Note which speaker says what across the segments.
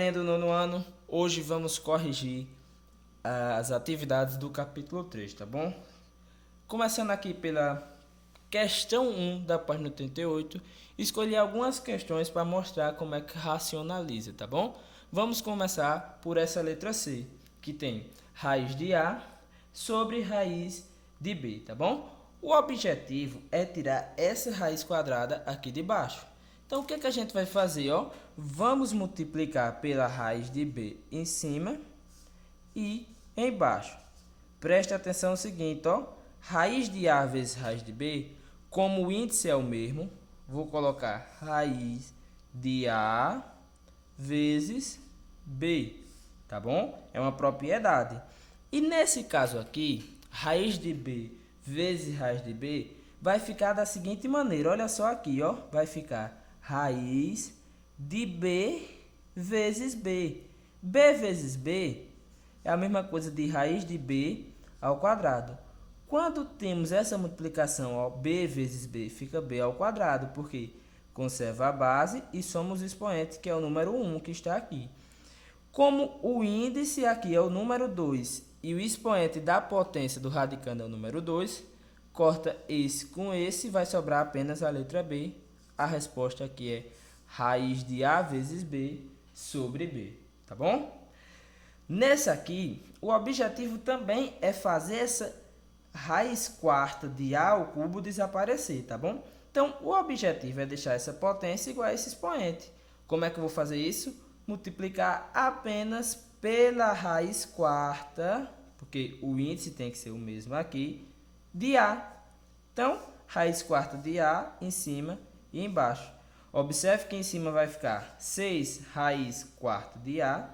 Speaker 1: galerinha do nono ano, hoje vamos corrigir as atividades do capítulo 3, tá bom? Começando aqui pela questão 1 da página 38, escolhi algumas questões para mostrar como é que racionaliza, tá bom? Vamos começar por essa letra C, que tem raiz de A sobre raiz de B, tá bom? O objetivo é tirar essa raiz quadrada aqui de baixo. Então, o que que a gente vai fazer, ó? Vamos multiplicar pela raiz de B em cima e embaixo. Preste atenção no seguinte, ó. Raiz de A vezes raiz de B, como o índice é o mesmo, vou colocar raiz de A vezes B, tá bom? É uma propriedade. E nesse caso aqui, raiz de B vezes raiz de B vai ficar da seguinte maneira. Olha só aqui, ó. Vai ficar raiz de B vezes B. B vezes B é a mesma coisa de raiz de B ao quadrado. Quando temos essa multiplicação, ó, B vezes B fica B ao quadrado, porque conserva a base e somos o expoente, que é o número 1 que está aqui. Como o índice aqui é o número 2 e o expoente da potência do radicando é o número 2, corta esse com esse, vai sobrar apenas a letra B. A resposta aqui é raiz de A vezes B sobre B, tá bom? Nessa aqui, o objetivo também é fazer essa raiz quarta de A ao cubo desaparecer, tá bom? Então, o objetivo é deixar essa potência igual a esse expoente. Como é que eu vou fazer isso? Multiplicar apenas pela raiz quarta, porque o índice tem que ser o mesmo aqui, de A. Então, raiz quarta de A em cima e embaixo. Observe que em cima vai ficar 6 raiz quarta de A.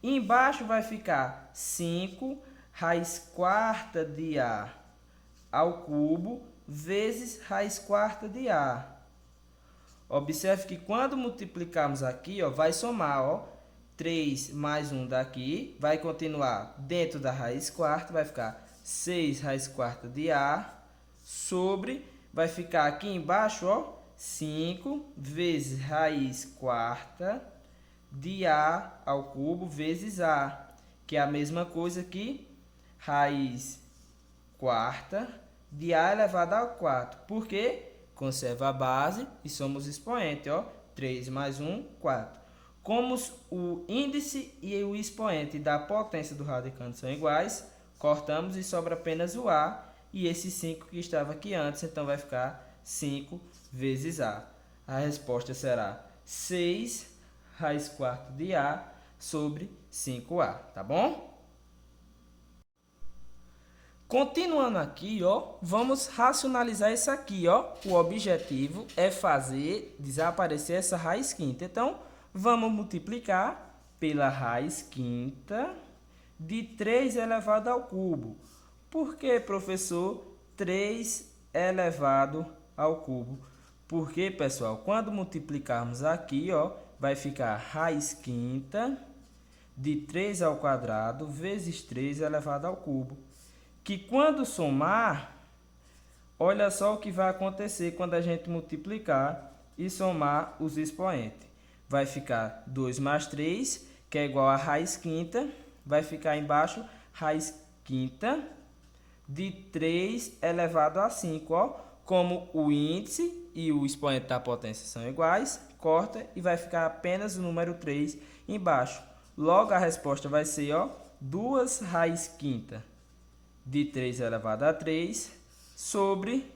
Speaker 1: E embaixo vai ficar 5 raiz quarta de A ao cubo vezes raiz quarta de A. Observe que quando multiplicarmos aqui, ó, vai somar, ó, 3 mais 1 daqui, vai continuar dentro da raiz quarta, vai ficar 6 raiz quarta de A sobre, vai ficar aqui embaixo, ó, 5 vezes raiz quarta de A ao cubo vezes A, que é a mesma coisa que raiz quarta de A elevado ao 4. Por quê? Conserva a base e somos expoente, ó, 3 mais 1, 4. Como o índice e o expoente da potência do radicando são iguais, cortamos e sobra apenas o A e esse 5 que estava aqui antes, então vai ficar 5 vezes A. A resposta será 6 raiz quarta de A sobre 5A, tá bom? Continuando aqui, ó, vamos racionalizar isso aqui, ó. O objetivo é fazer desaparecer essa raiz quinta. Então, vamos multiplicar pela raiz quinta de 3 elevado ao cubo. Por que, professor, 3 elevado ao cubo? Porque, pessoal, quando multiplicarmos aqui, ó, vai ficar raiz quinta de 3 ao quadrado vezes 3 elevado ao cubo. Que quando somar, olha só o que vai acontecer quando a gente multiplicar e somar os expoentes. Vai ficar 2 mais 3, que é igual a raiz quinta, vai ficar embaixo raiz quinta de 3 elevado a 5, ó. Como o índice e o expoente da potência são iguais, corta e vai ficar apenas o número 3 embaixo. Logo, a resposta vai ser, ó, 2 raiz quinta de 3 elevado a 3 sobre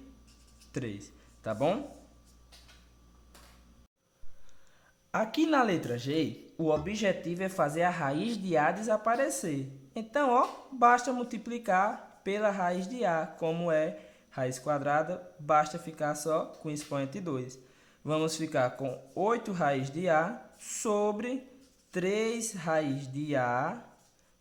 Speaker 1: 3, tá bom? Aqui na letra G, o objetivo é fazer a raiz de A desaparecer. Então, ó, basta multiplicar pela raiz de A, como é raiz quadrada, basta ficar só com expoente 2. Vamos ficar com 8 raiz de A sobre 3 raiz de A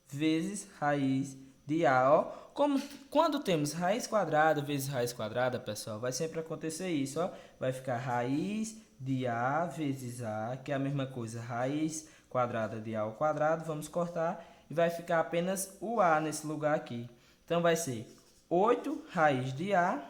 Speaker 1: vezes raiz de A, ó. Como, quando temos raiz quadrada vezes raiz quadrada, pessoal, vai sempre acontecer isso, ó. Vai ficar raiz de A vezes A, que é a mesma coisa, raiz quadrada de A ao quadrado. Vamos cortar e vai ficar apenas o A nesse lugar aqui. Então, vai ser 8 raiz de A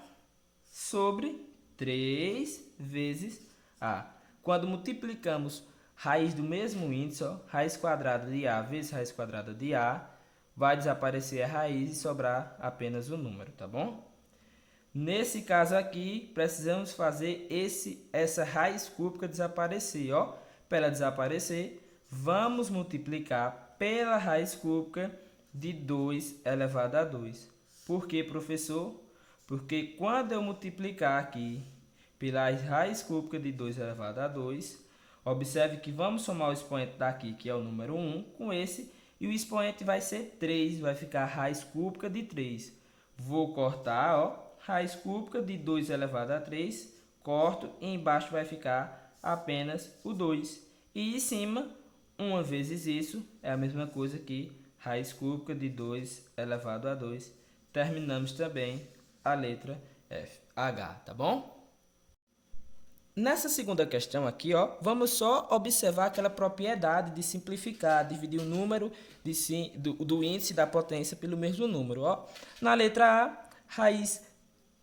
Speaker 1: sobre 3 vezes A. Quando multiplicamos raiz do mesmo índice, ó, raiz quadrada de A vezes raiz quadrada de A, vai desaparecer a raiz e sobrar apenas o número, tá bom? Nesse caso aqui, precisamos fazer essa raiz cúbica desaparecer, ó. Para ela desaparecer, vamos multiplicar pela raiz cúbica de 2 elevado a 2. Por quê, professor? Porque quando eu multiplicar aqui pela raiz cúbica de 2 elevado a 2, observe que vamos somar o expoente daqui, que é o número 1, com esse, e o expoente vai ser 3, vai ficar a raiz cúbica de 3. Vou cortar, ó, raiz cúbica de 2 elevado a 3, corto e embaixo vai ficar apenas o 2. E em cima, 1 vezes isso é a mesma coisa que raiz cúbica de 2 elevado a 2. Terminamos também a letra F, H, tá bom? Nessa segunda questão aqui, ó, vamos só observar aquela propriedade de simplificar, dividir o número do índice da potência pelo mesmo número. Ó. Na letra A, raiz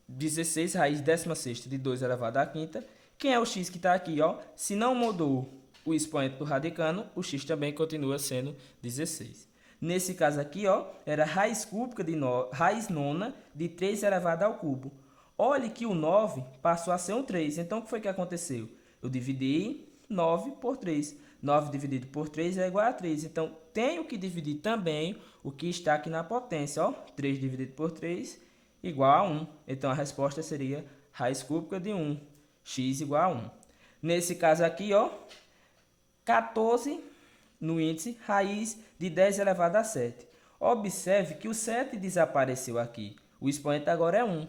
Speaker 1: 16, raiz 16ª de 2 elevado à quinta. Quem é o x que está aqui? Ó? Se não mudou o expoente do radicando, o x também continua sendo 16. Nesse caso aqui, ó, era raiz cúbica de raiz nona de 3 elevado ao cubo. Olhe que o 9 passou a ser um 3. Então, o que foi que aconteceu? Eu dividi 9 por 3. 9 dividido por 3 é igual a 3. Então, tenho que dividir também o que está aqui na potência. Ó. 3 dividido por 3 igual a 1. Então, a resposta seria raiz cúbica de 1. X igual a 1. Nesse caso aqui, ó, 14 no índice, raiz de 10 elevado a 7. Observe que o 7 desapareceu aqui. O expoente agora é 1.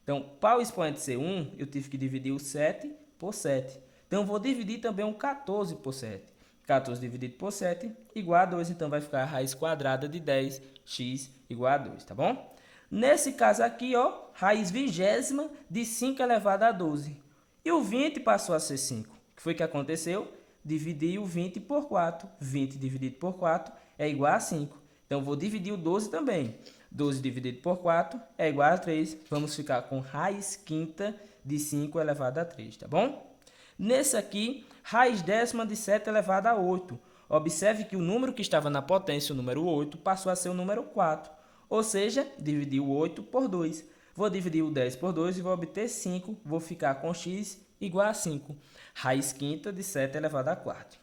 Speaker 1: Então, para o expoente ser 1, eu tive que dividir o 7 por 7. Então, eu vou dividir também o 14 por 7. 14 dividido por 7 igual a 2. Então, vai ficar a raiz quadrada de 10, x igual a 2, tá bom? Nesse caso aqui, ó, raiz 20ª de 5 elevado a 12. E o 20 passou a ser 5. O que foi que aconteceu? Dividi o 20 por 4. 20 dividido por 4 é igual a 5. Então, eu vou dividir o 12 também. 12 dividido por 4 é igual a 3. Vamos ficar com raiz quinta de 5 elevado a 3, tá bom? Nesse aqui, raiz décima de 7 elevado a 8. Observe que o número que estava na potência, o número 8, passou a ser o número 4. Ou seja, dividi o 8 por 2. Vou dividir o 10 por 2 e vou obter 5. Vou ficar com x igual a 5. Raiz quinta de 7 elevado a 4.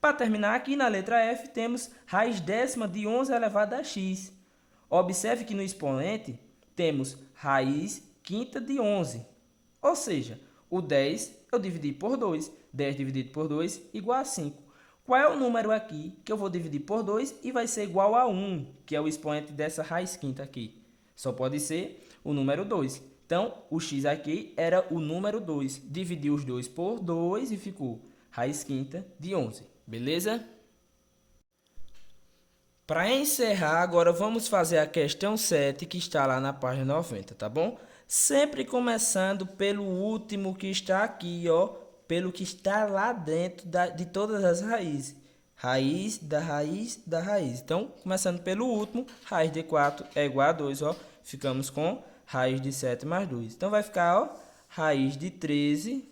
Speaker 1: Para terminar, aqui na letra F, temos raiz décima de 11 elevado a x. Observe que no expoente temos raiz quinta de 11. Ou seja, o 10 eu dividi por 2. 10 dividido por 2 igual a 5. Qual é o número aqui que eu vou dividir por 2 e vai ser igual a 1, que é o expoente dessa raiz quinta aqui? Só pode ser o número 2. Então, o x aqui era o número 2. Dividi os 2 por 2 e ficou raiz quinta de 11. Beleza? Para encerrar, agora vamos fazer a questão 7, que está lá na página 90, tá bom? Sempre começando pelo último que está aqui, ó, pelo que está lá dentro de todas as raízes. Raiz da raiz da raiz. Então, começando pelo último, raiz de 4 é igual a 2, ó. Ficamos com raiz de 7 mais 2. Então, vai ficar, ó, raiz de 13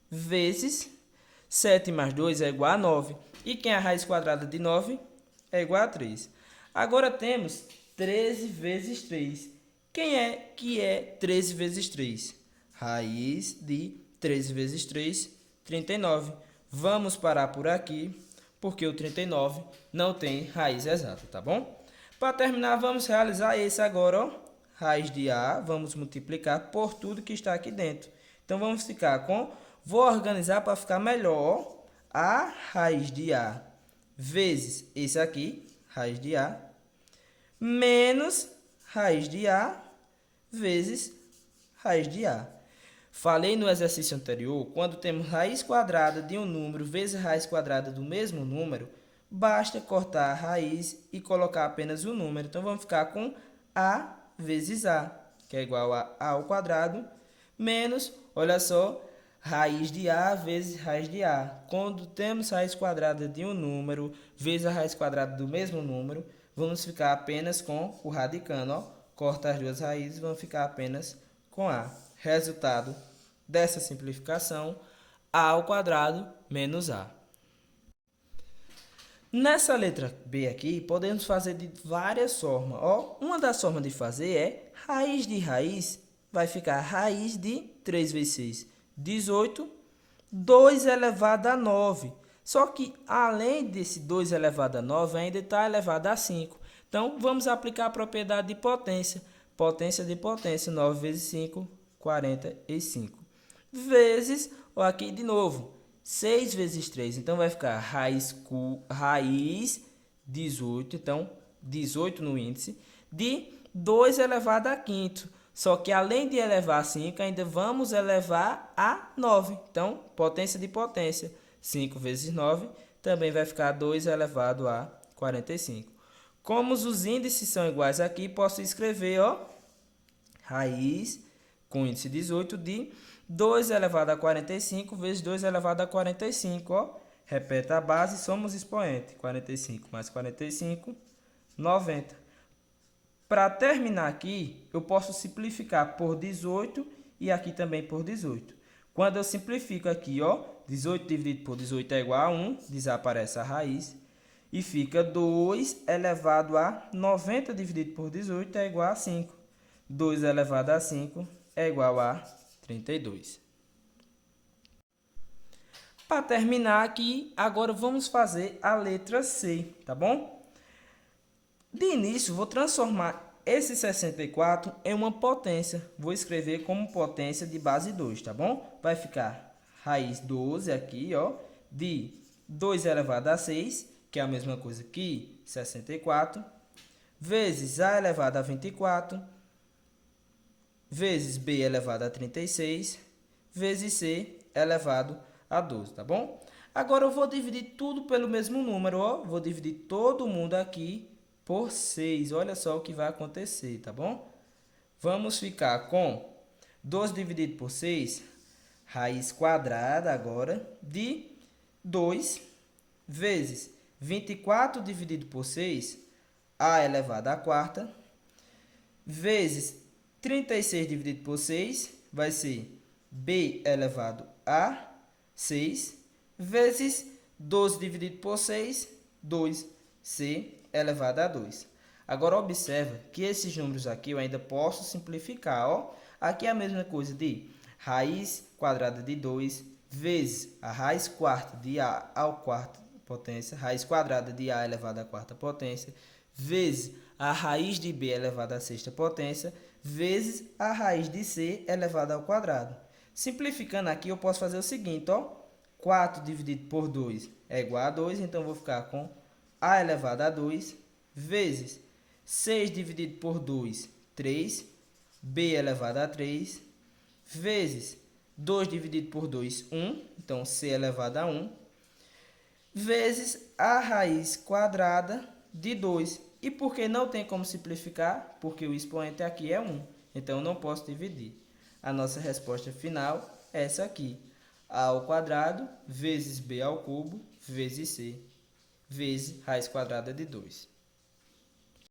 Speaker 1: vezes 7 mais 2 é igual a 9. E quem é a raiz quadrada de 9? É igual a 3. Agora temos 13 vezes 3. Quem é que é 13 vezes 3? Raiz de 13 vezes 3, 39. Vamos parar por aqui, porque o 39 não tem raiz exata, tá bom? Para terminar, vamos realizar esse agora, ó. Raiz de A, vamos multiplicar por tudo que está aqui dentro. Então, vamos ficar com... Vou organizar para ficar melhor, ó. A raiz de A vezes esse aqui, raiz de A, menos raiz de A vezes raiz de A. Falei no exercício anterior, quando temos raiz quadrada de um número vezes raiz quadrada do mesmo número, basta cortar a raiz e colocar apenas o número. Então, vamos ficar com A vezes A, que é igual a A ao quadrado, menos, olha só, raiz de A vezes raiz de A. Quando temos raiz quadrada de um número vezes a raiz quadrada do mesmo número, vamos ficar apenas com o radicando. Ó. Corta as duas raízes, vamos ficar apenas com A. Resultado dessa simplificação, A ao quadrado menos A. Nessa letra B aqui, podemos fazer de várias formas. Ó, uma das formas de fazer é raiz de raiz, vai ficar raiz de 3 vezes 6, 18, 2 elevado a 9. Só que, além desse 2 elevado a 9, ainda está elevado a 5. Então, vamos aplicar a propriedade de potência. Potência de potência, 9 vezes 5, 45. Vezes, ó, aqui de novo, 6 vezes 3. Então, vai ficar raiz 18, então, 18 no índice, de 2 elevado a quinto. Só que, além de elevar a 5, ainda vamos elevar a 9. Então, potência de potência, 5 vezes 9, também vai ficar 2 elevado a 45. Como os índices são iguais aqui, posso escrever, ó, raiz com índice 18 de 2 elevado a 45 vezes 2 elevado a 45, ó. Repete a base, somos expoente. 45 mais 45, 90. Para terminar aqui, eu posso simplificar por 18 e aqui também por 18. Quando eu simplifico aqui, ó, 18 dividido por 18 é igual a 1, desaparece a raiz. E fica 2 elevado a 90 dividido por 18 é igual a 5. 2 elevado a 5 é igual a 32. Para terminar aqui, agora vamos fazer a letra C, tá bom? De início, vou transformar esse 64 em uma potência. Vou escrever como potência de base 2, tá bom? Vai ficar raiz 12 aqui, ó, de 2 elevado a 6, que é a mesma coisa que 64, vezes A elevado a 24, vezes B elevado a 36, vezes C elevado a 12, tá bom? Agora eu vou dividir tudo pelo mesmo número, ó. Vou dividir todo mundo aqui por 6. Olha só o que vai acontecer, tá bom? Vamos ficar com 12 dividido por 6, raiz quadrada agora, de 2, vezes 24 dividido por 6, A elevado à quarta, vezes 36 dividido por 6, vai ser B elevado a 6, vezes 12 dividido por 6, 2C elevado a 2. Agora, observa que esses números aqui eu ainda posso simplificar, ó. Aqui é a mesma coisa de raiz quadrada de 2 vezes a raiz quarta de A ao quarto potência, raiz quadrada de A elevado à quarta potência, vezes a raiz de B elevado à sexta potência, vezes a raiz de C elevado ao quadrado. Simplificando aqui, eu posso fazer o seguinte, ó. 4 dividido por 2 é igual a 2, então eu vou ficar com A elevado a 2, vezes 6 dividido por 2, 3, B elevado a 3, vezes 2 dividido por 2, 1, então C elevado a 1, vezes a raiz quadrada de 2. E por que não tem como simplificar? Porque o expoente aqui é 1, então eu não posso dividir. A nossa resposta final é essa aqui. A ao quadrado vezes B ao cubo vezes C vezes raiz quadrada de 2.